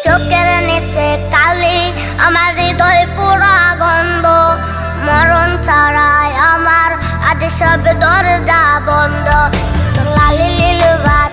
চোখের নিচে কালি, আমার হৃদয় পুরা গন্ধ। মরণ ছাড়াই আমার আজ সব দরজা বন্ধ। লালি লিলু ভাই